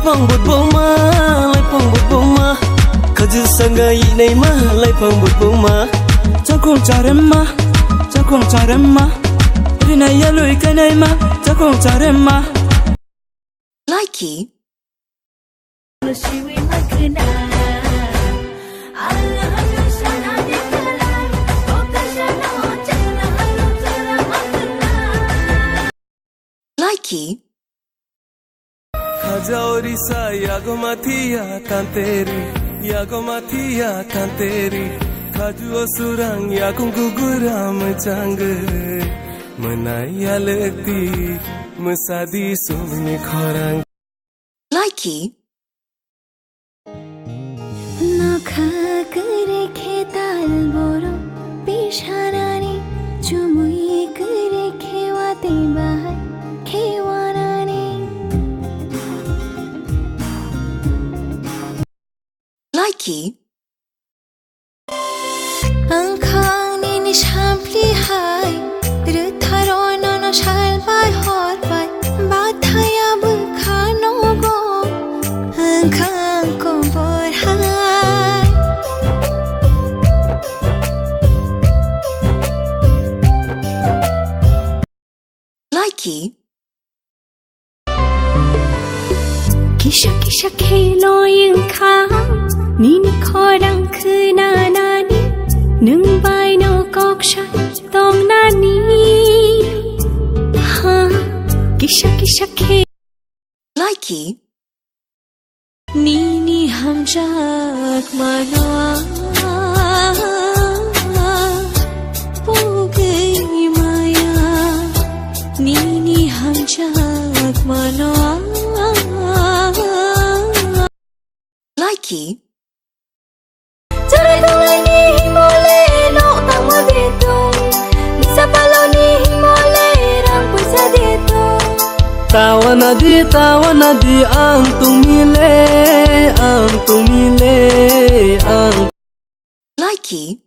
phong bột bông ma lai phong bột bông ma khaju sanga i nei ma lai phong bột bông ma chakong charemma rina ya lui kanai ma chakong charemma Likey Likey Kajaorisa yagomatia kanteri Kaju osurang yagong guguram jang Menaya lekti mesadi sumni khorang Likey Nakha kare khetal boro pisharani chumui kare khewate bahai khewanani Likey Angkhang ni nishampli hai rutharono no shalbai horbai bathaya bukhano go angkhang ko borhai Likey Kisha kisha khelo yung khang Nini khorang khuna nani Nung bai no kok shat tong nani Ha Kisha kisha khelo Likey Nini hamjak manwa Pogai maya Nini hamjak manwa Likey Jare tulai ni himole no tama dito Nisa palo ni himole rang puisa dito Tawana di ang tumile ang Likey